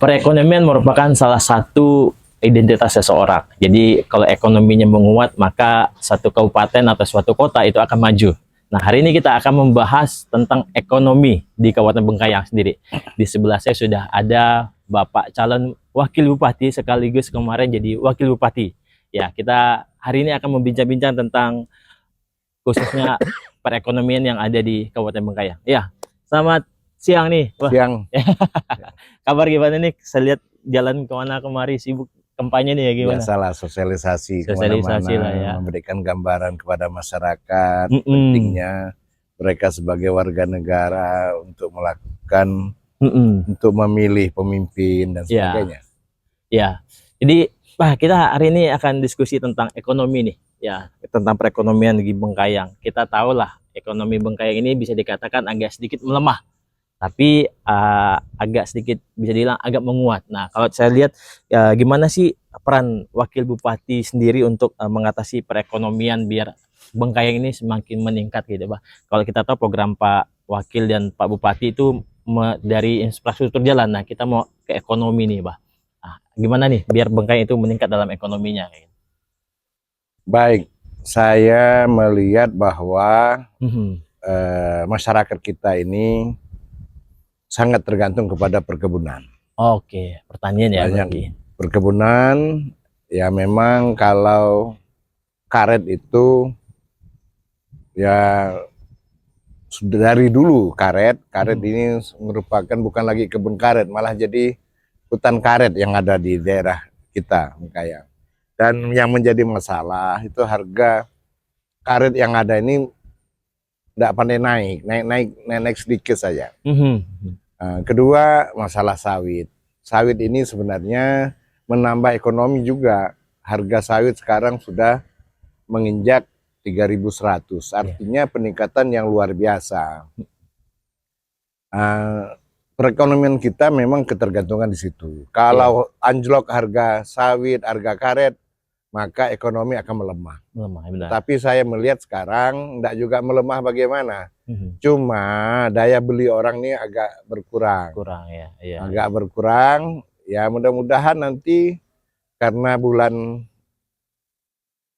Perekonomian merupakan salah satu identitas seseorang. Jadi kalau ekonominya menguat, maka satu kabupaten atau suatu kota itu akan maju. Nah, hari ini kita akan membahas tentang ekonomi di Kabupaten Bengkayang sendiri. Di sebelah saya sudah ada Bapak calon Wakil Bupati sekaligus kemarin jadi Wakil Bupati. Ya, kita hari ini akan membincang-bincang tentang khususnya perekonomian yang ada di Kabupaten Bengkayang. Ya, selamat siang nih. Wah, Siang. kabar gimana nih? Saya lihat jalan kemana kemari sibuk kampanye nih ya gimana? Biasalah sosialisasi Sosialisasi lah kemana-mana, ya. memberikan gambaran kepada masyarakat, Mm-mm. pentingnya mereka sebagai warga negara untuk melakukan, Mm-mm. untuk memilih pemimpin dan Ya, sebagainya. ya. Jadi, kita hari ini akan diskusi tentang ekonomi nih, ya, tentang perekonomian di Bengkayang. Kita tahu lah, ekonomi Bengkayang ini bisa dikatakan agak sedikit melemah, tapi agak sedikit bisa dibilang agak menguat. Nah, kalau saya lihat gimana sih peran Wakil Bupati sendiri untuk mengatasi perekonomian biar Bengkayang ini semakin meningkat gitu, Pak. Kalau kita tahu program Pak Wakil dan Pak Bupati itu dari infrastruktur jalan. Nah, kita mau ke ekonomi nih, Pak. Nah, gimana nih biar Bengkayang itu meningkat dalam ekonominya? Baik, saya melihat bahwa Mhm. masyarakat kita ini sangat tergantung kepada perkebunan. Oke, pertanian ya berarti. Banyak perkebunan, ya memang kalau karet itu ya sudah dari dulu karet ini merupakan bukan lagi kebun karet, malah jadi hutan karet yang ada di daerah kita Bengkayang. Dan yang menjadi masalah itu harga karet yang ada ini tidak pandai naik sedikit saja. Kedua, masalah sawit. Sawit ini sebenarnya menambah ekonomi juga. Harga sawit sekarang sudah menginjak 3.100, artinya peningkatan yang luar biasa. Perekonomian kita memang ketergantungan di situ. Kalau anjlok harga sawit, harga karet, maka ekonomi akan melemah. Tapi saya melihat sekarang tidak juga melemah bagaimana. Cuma daya beli orang ini agak berkurang. Agak berkurang. Ya mudah-mudahan nanti karena bulan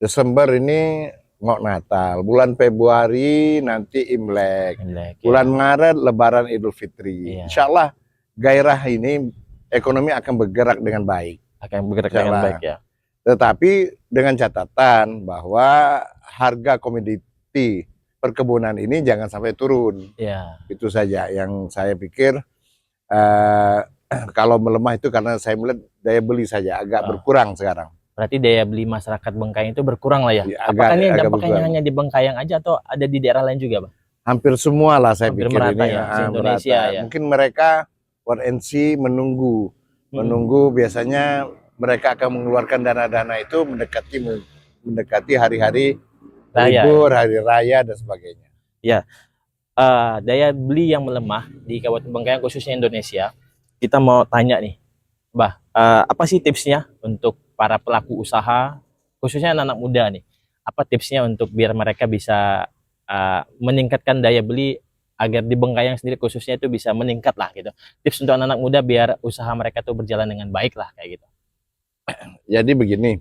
Desember ini mau Natal, bulan Februari nanti Imlek, bulan Maret Lebaran Idul Fitri. Insya Allah gairah ini ekonomi akan bergerak dengan baik. Dengan baik ya. Tetapi dengan catatan bahwa harga komoditi perkebunan ini jangan sampai turun. Itu saja yang saya pikir. Kalau melemah itu karena saya melihat daya beli saja agak berkurang sekarang. Berarti daya beli masyarakat Bengkayang itu berkurang lah ya. Apakah ini dampaknya hanya di Bengkayang aja atau ada di daerah lain juga, Pak? Hampir semua lah saya Hampir pikir merata ini ya, Indonesia ya. Mungkin mereka wait-and-see menunggu biasanya mereka akan mengeluarkan dana-dana itu mendekati hari-hari libur, hari raya dan sebagainya. Ya, daya beli yang melemah di Kabupaten Bengkayang khususnya Indonesia. Kita mau tanya nih, Bah, apa sih tipsnya untuk para pelaku usaha, khususnya anak-anak muda nih? Apa tipsnya untuk biar mereka bisa meningkatkan daya beli agar di Bengkayang sendiri khususnya itu bisa meningkat lah gitu. Tips untuk anak-anak muda biar usaha mereka tuh berjalan dengan baik lah kayak gitu. Jadi begini,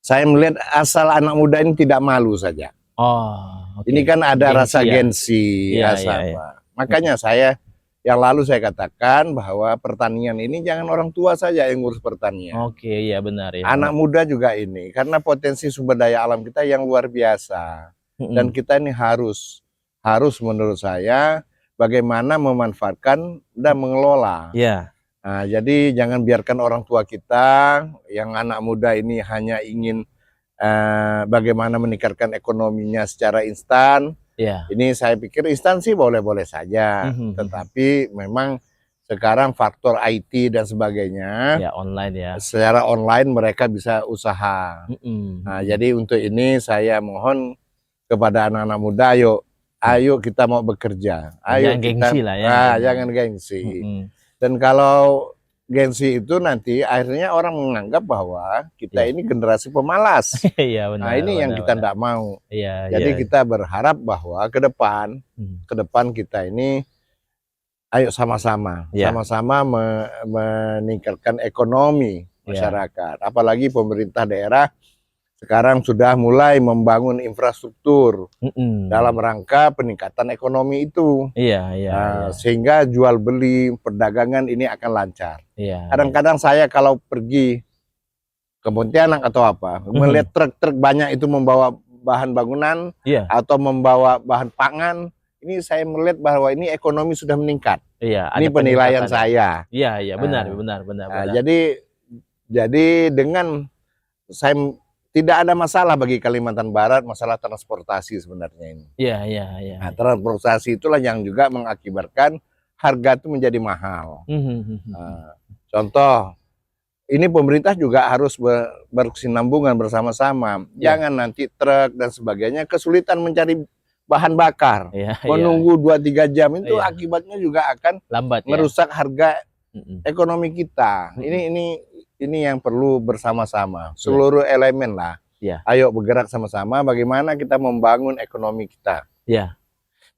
saya melihat asal anak muda ini tidak malu saja. Ini kan ada rasa gengsi, makanya yang lalu saya katakan bahwa pertanian ini jangan orang tua saja yang ngurus pertanian. Benar ya. Anak muda juga ini, karena potensi sumber daya alam kita yang luar biasa. Dan kita ini harus menurut saya bagaimana memanfaatkan dan mengelola. Nah, jadi jangan biarkan orang tua kita yang anak muda ini hanya ingin bagaimana meningkatkan ekonominya secara instan. Ini saya pikir instansi boleh-boleh saja, tetapi memang sekarang faktor IT dan sebagainya, online ya. Secara online mereka bisa usaha. Nah, jadi untuk ini saya mohon kepada anak-anak muda, ayo kita mau bekerja. Ayo jangan kita, gengsi lah ya. Jangan gengsi. Dan kalau gengsi itu nanti akhirnya orang menganggap bahwa kita ini generasi pemalas. Benar, nah ini yang kita tidak mau. Jadi kita berharap bahwa ke depan kita ini ayo sama-sama, Ya. sama-sama meningkatkan ekonomi masyarakat. Apalagi pemerintah daerah sekarang sudah mulai membangun infrastruktur dalam rangka peningkatan ekonomi itu. Iya, iya, iya. Sehingga jual beli perdagangan ini akan lancar. Iya. Kadang-kadang saya kalau pergi ke Pontianak atau apa, melihat truk-truk banyak itu membawa bahan bangunan Iya. atau membawa bahan pangan, ini saya melihat bahwa ini ekonomi sudah meningkat. Iya, Ini ada penilaian peningkatan. saya. Iya, iya, benar, Nah, benar, benar, Nah, benar. jadi dengan saya tidak ada masalah bagi Kalimantan Barat masalah transportasi sebenarnya ini. Iya, iya, iya. Nah, transportasi itulah yang juga mengakibatkan harga itu menjadi mahal. Contoh, ini pemerintah juga harus berkesinambungan bersama-sama. Iya. Jangan nanti truk dan sebagainya kesulitan mencari bahan bakar. Iya, Menunggu 2-3 jam itu Iya. akibatnya juga akan lambat ya. merusak harga ekonomi kita. Ini yang perlu bersama-sama. Seluruh elemen lah. Iya. Ayo bergerak sama-sama bagaimana kita membangun ekonomi kita. Iya.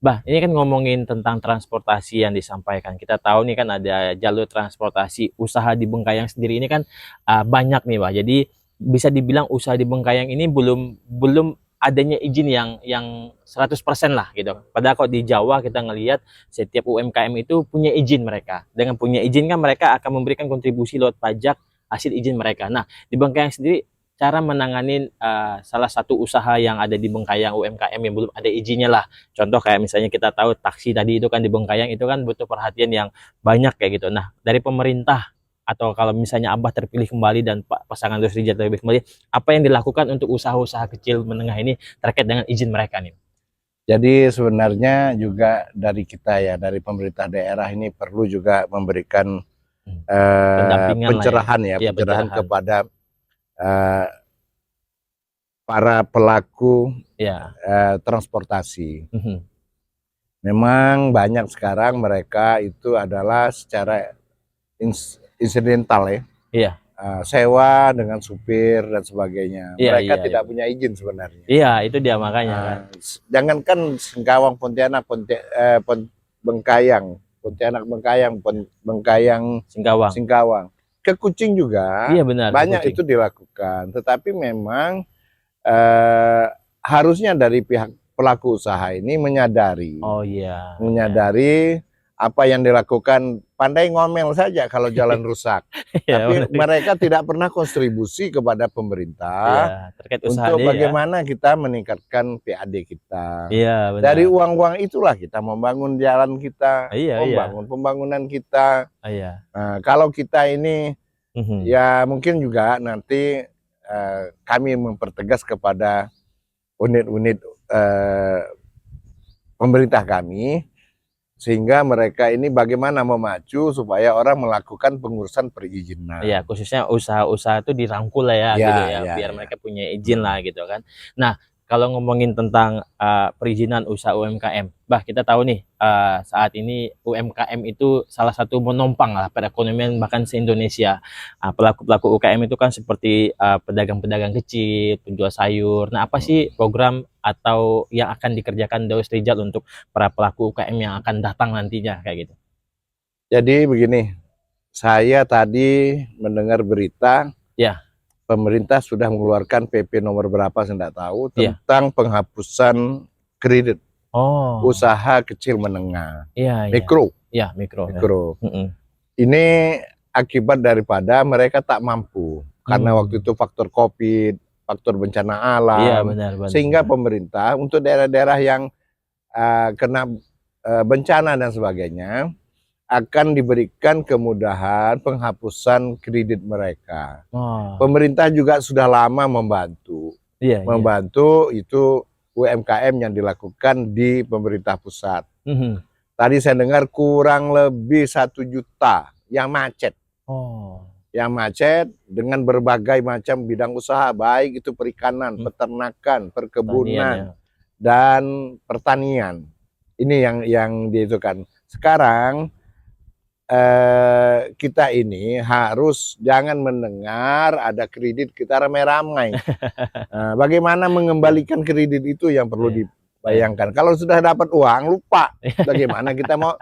Bah, ini kan ngomongin tentang transportasi yang disampaikan. Kita tahu nih kan ada jalur transportasi usaha di Bengkayang sendiri ini kan banyak nih, Bah. Jadi bisa dibilang usaha di Bengkayang ini belum adanya izin yang 100% lah gitu. Padahal kalau di Jawa kita ngelihat setiap UMKM itu punya izin mereka. Dengan punya izin kan mereka akan memberikan kontribusi lewat pajak hasil izin mereka. Nah, di Bengkayang sendiri cara menanganin salah satu usaha yang ada di Bengkayang UMKM yang belum ada izinnya lah. Contoh kayak misalnya kita tahu taksi tadi itu kan di Bengkayang itu kan butuh perhatian yang banyak kayak gitu. Nah, dari pemerintah atau kalau misalnya Abah terpilih kembali dan pasangan Dos Rijal terpilih kembali, apa yang dilakukan untuk usaha-usaha kecil menengah ini terkait dengan izin mereka nih? Jadi sebenarnya juga dari kita ya, dari pemerintah daerah ini perlu juga memberikan pendampingan pencerahan lah ya, pencerahan kepada para pelaku transportasi. Memang banyak sekarang mereka itu adalah secara insidental ya. Iya. Sewa dengan supir dan sebagainya. Iya, Mereka iya, tidak iya. punya izin sebenarnya. Iya, itu dia makanya kan. Jangankan Singkawang, Pontianak, Bengkayang, Pontianak, Bengkayang, Singkawang. Ke Kucing juga iya, benar, banyak itu dilakukan. Tetapi memang harusnya dari pihak pelaku usaha ini menyadari. Oh iya. Menyadari apa yang dilakukan, pandai ngomel saja kalau jalan rusak. Tapi mereka tidak pernah kontribusi kepada pemerintah terkait usaha untuk bagaimana kita meningkatkan PAD kita. Iya, benar. Dari uang-uang itulah kita membangun jalan kita, membangun pembangunan kita. Nah, kalau kita ini ya mungkin juga nanti kami mempertegas kepada unit-unit pemerintah kami, sehingga mereka ini bagaimana memacu supaya orang melakukan pengurusan perizinan. Iya, khususnya usaha-usaha itu dirangkul lah ya, gitu ya, biar mereka punya izin lah gitu kan. Nah, kalau ngomongin tentang perizinan usaha UMKM, Bah, kita tahu nih saat ini UMKM itu salah satu menopang lah perekonomian bahkan se-Indonesia. Pelaku-pelaku UKM itu kan seperti pedagang-pedagang kecil, penjual sayur. Nah, apa sih program atau yang akan dikerjakan Dos Rijal untuk para pelaku UKM yang akan datang nantinya kayak gitu? Jadi begini, saya tadi mendengar berita, pemerintah sudah mengeluarkan PP nomor berapa saya tidak tahu tentang penghapusan kredit usaha kecil menengah, mikro. Iya, mikro. Ini akibat daripada mereka tak mampu karena waktu itu faktor COVID, faktor bencana alam, benar. sehingga pemerintah untuk daerah-daerah yang kena bencana dan sebagainya akan diberikan kemudahan penghapusan kredit mereka. Pemerintah juga sudah lama membantu, itu UMKM yang dilakukan di pemerintah pusat. Tadi saya dengar kurang lebih 1 juta yang macet. Yang macet dengan berbagai macam bidang usaha, baik itu perikanan, peternakan, perkebunan, dan pertanian. Ini yang diitukan. Sekarang kita ini harus jangan mendengar ada kredit kita ramai-ramai. Bagaimana mengembalikan kredit itu yang perlu dibayangkan. Kalau sudah dapat uang lupa, bagaimana kita mau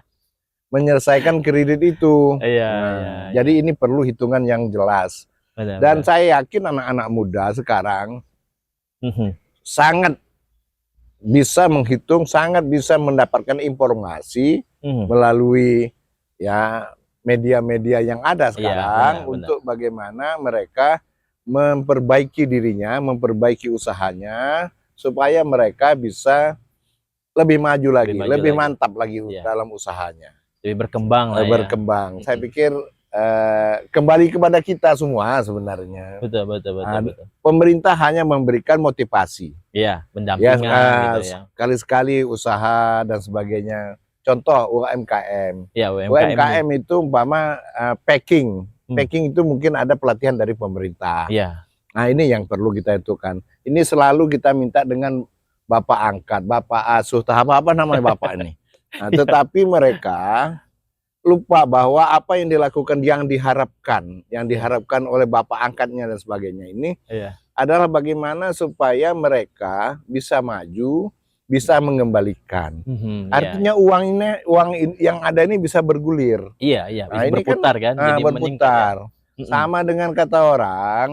menyelesaikan kredit itu. Iya, Nah, iya, jadi ini perlu hitungan yang jelas. benar, Dan benar. saya yakin anak-anak muda sekarang Mhm, sangat bisa menghitung, sangat bisa mendapatkan informasi mhm. melalui ya media-media yang ada Iya, sekarang benar, benar. untuk bagaimana mereka memperbaiki dirinya, memperbaiki usahanya supaya mereka bisa lebih maju Lebih lagi, maju lebih lagi. mantap lagi Iya, dalam usahanya, lebih berkembang lah ya. berkembang. Saya Mhm. pikir kembali kepada kita semua sebenarnya. Betul, betul, betul, Nah, betul. pemerintah hanya memberikan motivasi. Iya, Ya, pendampingan gitu ya. sekali-sekali usaha dan sebagainya. Contoh UMKM. Iya, UMKM nih. UMKM itu umpama packing. Hmm. Packing itu mungkin ada pelatihan dari pemerintah. Iya. Nah, ini yang perlu kita itukan. Ini selalu kita minta dengan bapak angkat, bapak asuh, apa namanya bapak ini. Nah, tetapi mereka lupa bahwa apa yang dilakukan, yang diharapkan oleh bapak angkatnya dan sebagainya ini Iya. adalah bagaimana supaya mereka bisa maju, bisa mengembalikan. Mhm, iya. Artinya uang yang ada ini bisa bergulir. Iya, iya, Nah, bisa ini kan berputar kan, jadi meningkat ya. berputar. Mhm. Sama dengan kata orang,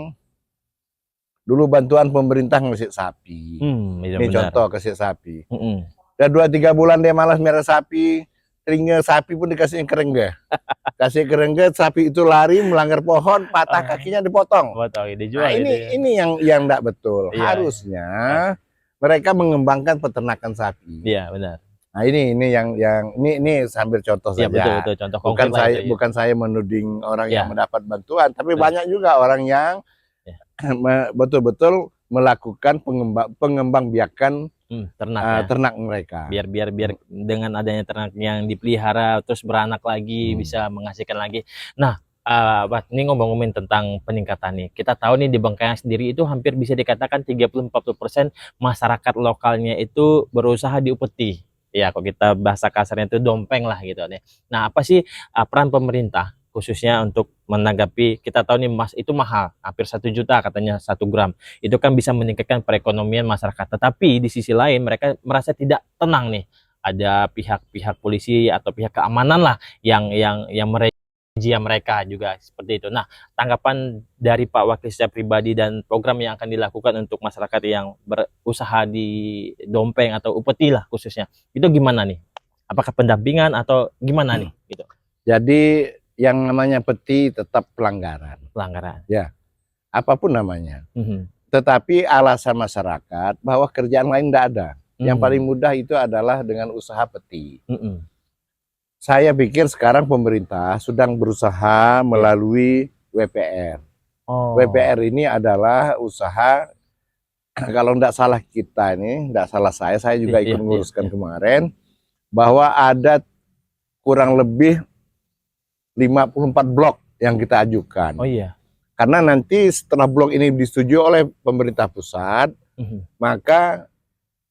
dulu bantuan pemerintah ngasih sapi. Iya Ini benar. contoh kasih sapi. Mhm. Dan 2-3 bulan dia malas merah sapi, telinga sapi pun dikasih kerengge. Kasih kerengge, sapi itu lari melanggar pohon, patah kakinya dipotong. Potong, Nah, dijual gitu ya. ini yang enggak betul. Iya. Harusnya mereka mengembangkan peternakan sapi. Iya, benar. Nah, ini ini sambil contoh Iya, saja. betul, betul, contoh Bukan konkret lah itu ya. bukan saya menuding orang Iya. yang mendapat bantuan, tapi Betul. banyak juga orang yang Iya. betul-betul melakukan pengembangbiakan Ternak ya. ternak mereka. Biar dengan adanya ternak yang dipelihara terus beranak lagi bisa menghasilkan lagi. Nah, Pak, ini ngomong-ngomongin tentang peningkatan nih. Kita tahu nih di Bengkayang sendiri itu hampir bisa dikatakan 30-40% masyarakat lokalnya itu berusaha di upeti. Ya, kalau kita bahasa kasarnya itu dompeng lah gitu nih. Nah, apa sih peran pemerintah khususnya untuk menanggapi, kita tahu nih emas itu mahal, hampir 1 juta katanya 1 gram. Itu kan bisa meningkatkan perekonomian masyarakat. Tetapi di sisi lain mereka merasa tidak tenang nih. Ada pihak-pihak polisi atau pihak keamanan lah yang merejia mereka juga seperti itu. Nah, tanggapan dari Pak Wakil secara pribadi dan program yang akan dilakukan untuk masyarakat yang berusaha di dompeng atau upeti lah khususnya, itu gimana nih? Apakah pendampingan atau gimana nih? Gitu. Jadi yang namanya peti tetap pelanggaran. Pelanggaran. Ya, apapun namanya. Mhm. Tetapi alasan masyarakat bahwa kerjaan lain tidak ada. Yang Mhm. paling mudah itu adalah dengan usaha peti. Mhm. Saya pikir sekarang pemerintah sedang berusaha melalui WPR. Oh. WPR ini adalah usaha, kalau tidak salah kita ini, tidak salah saya juga ikut menguruskan kemarin, bahwa ada kurang lebih 54 blok yang kita ajukan. Oh iya. Karena nanti setelah blok ini disetujui oleh pemerintah pusat, maka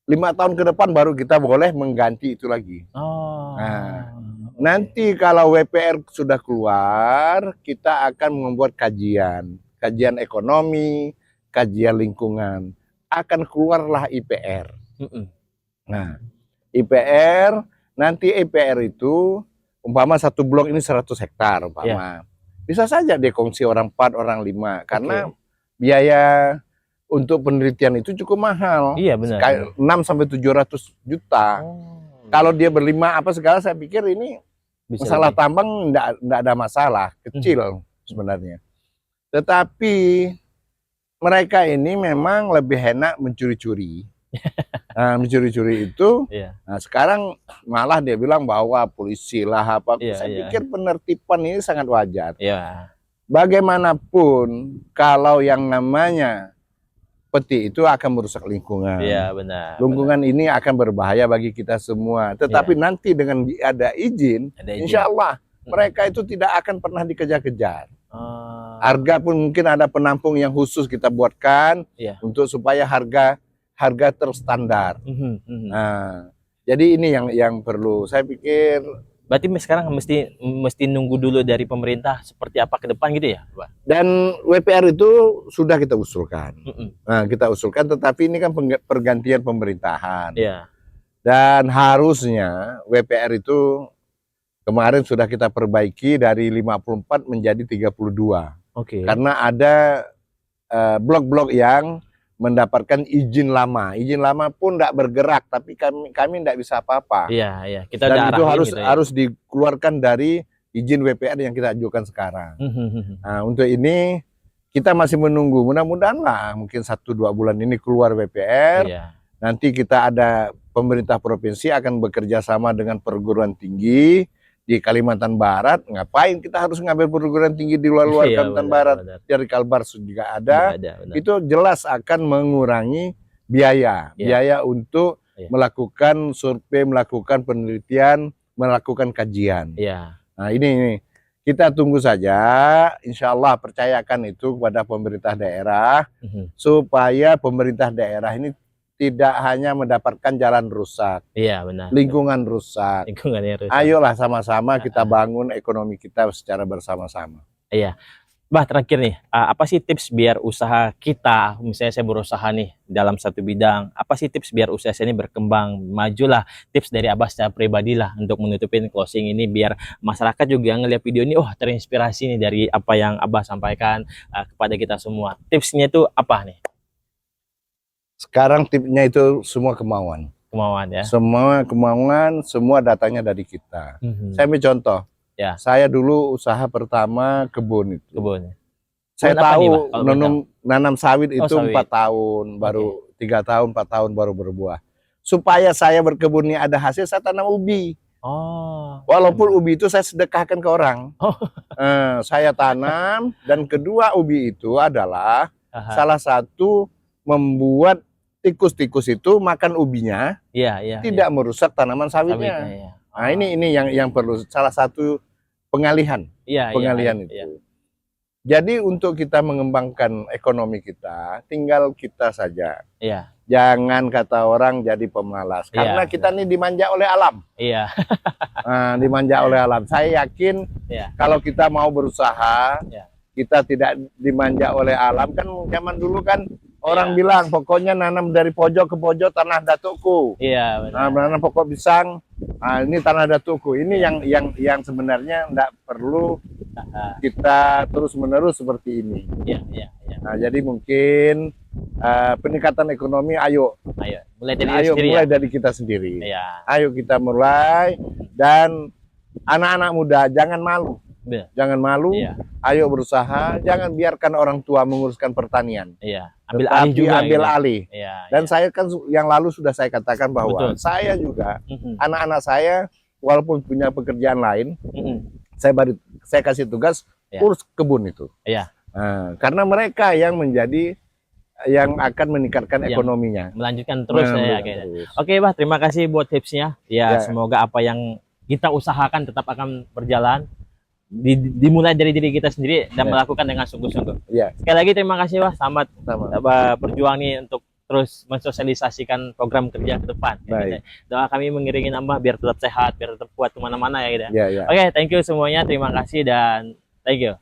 5 tahun ke depan baru kita boleh mengganti itu lagi. Oh. Nah, nanti kalau WPR sudah keluar, kita akan membuat kajian ekonomi, kajian lingkungan, akan keluarlah IPR. Nah, IPR, nanti IPR itu umpama 1 blok ini 100 hektar umpama. Bisa saja dikongsi orang 4, orang 5, karena biaya untuk penelitian itu cukup mahal. Iya benar. 600-700 juta. Kalau dia berlima apa segala, saya pikir ini bisa masalah lebih. Tambang enggak ada masalah, kecil sebenarnya. Tetapi mereka ini memang lebih enak mencuri-curi. Nah, mencuri-curi itu, nah sekarang malah dia bilang bahwa polisi lah apa. Saya pikir penertiban ini sangat wajar. Bagaimanapun kalau yang namanya peti itu akan merusak lingkungan. Iya benar. Lingkungan ini akan berbahaya bagi kita semua. Tetapi nanti dengan ada izin, insya Allah mereka itu tidak akan pernah dikejar-kejar. Harga pun mungkin ada penampung yang khusus kita buatkan untuk supaya harga terstandar. Nah, jadi ini yang perlu. Saya pikir. Berarti sekarang mesti nunggu dulu dari pemerintah seperti apa ke depan gitu ya, Pak? Dan WPR itu sudah kita usulkan. Nah, kita usulkan, tetapi ini kan pergantian pemerintahan. Dan harusnya WPR itu Kemarin sudah kita perbaiki dari 54 menjadi 32. Oke. Karena ada blok-blok yang mendapatkan izin lama. Izin lama pun tidak bergerak, tapi kami tidak bisa apa-apa. Iya. Kita Dan udah itu arahin gitu ya. harus dikeluarkan dari izin WPR yang kita ajukan sekarang. Nah, untuk ini kita masih menunggu. Mudah-mudahan lah mungkin 1-2 bulan ini keluar WPR. Iya. Nanti kita ada pemerintah provinsi akan bekerja sama dengan perguruan tinggi di Kalimantan Barat. Ngapain kita harus ngambil perguruan tinggi di luar-luar Iya, Kalimantan benar, Barat? benar. Dari Kalbar juga ada. Benar. Itu jelas akan mengurangi biaya. Iya. Biaya untuk Iya. melakukan survei, melakukan penelitian, melakukan kajian. Iya. Nah ini kita tunggu saja, insya Allah percayakan itu kepada pemerintah daerah, supaya pemerintah daerah ini tidak hanya mendapatkan jalan rusak, Iya, benar. lingkungan rusak. Lingkungannya rusak. Ayolah sama-sama kita bangun ekonomi kita secara bersama-sama. Iya. Bah, terakhir nih, apa sih tips biar usaha kita, misalnya saya berusaha nih dalam satu bidang, apa sih tips biar usaha saya ini berkembang, majulah, tips dari Abah secara pribadi lah untuk menutupin closing ini biar masyarakat juga ngeliat video ini, oh terinspirasi nih dari apa yang Abah sampaikan kepada kita semua. Tipsnya itu apa nih? Sekarang tipsnya itu semua kemauan. Kemauan ya? Semua kemauan, semua datanya dari kita. Saya ambil contoh. Ya. Saya dulu usaha pertama kebun itu. Kebun. Saya Kebun apa tahu nih, Bah, kalau nanam sawit itu sawit. 4 tahun, baru 3 tahun, 4 tahun baru berbuah. Supaya saya berkebun ini ada hasil, saya tanam ubi. Oh. Walaupun ubi itu saya sedekahkan ke orang. Oh. Saya tanam, dan kedua ubi itu adalah salah satu membuat tikus-tikus itu makan ubinya, Iya. tidak merusak tanaman sawitnya. Iya. Nah ini yang perlu, salah satu pengalihan. Iya. Itu. Iya. Jadi untuk kita mengembangkan ekonomi kita, tinggal kita saja. Iya. Jangan kata orang jadi pemalas. Karena kita ini dimanja oleh alam. Iya. Dimanja oleh alam. Saya yakin kalau kita mau berusaha, kita tidak dimanja oleh alam. Kan zaman dulu kan orang bilang pokoknya nanam dari pojok ke pojok tanah datukku. Iya, benar. Nanam pokok pisang, ini tanah datukku. Ini yang sebenarnya tidak perlu kita terus-menerus seperti ini. Iya. Nah, jadi mungkin peningkatan ekonomi, ayo mulai dari kita sendiri. Iya. Ayo kita mulai, dan anak-anak muda jangan malu. Jangan malu, ayo berusaha, jangan biarkan orang tua menguruskan pertanian. Iya, ambil alih juga. Ambil alih. Dan saya kan yang lalu sudah saya katakan bahwa saya juga, anak-anak saya walaupun punya pekerjaan lain, saya kasih tugas urus kebun itu. Karena mereka yang akan meningkatkan ekonominya. Melanjutkan terus ya. Oke, Bah, terima kasih buat tipsnya. Semoga apa yang kita usahakan tetap akan berjalan. Dimulai dari diri kita sendiri dan melakukan dengan sungguh-sungguh. Sekali lagi terima kasih, Bah. Selamat berjuang nih untuk terus mensosialisasikan program kerja ke depan. Doa kami mengiringi Abah biar tetap sehat, biar tetap kuat kemana-mana ya. Oke, thank you semuanya. Terima kasih dan thank you.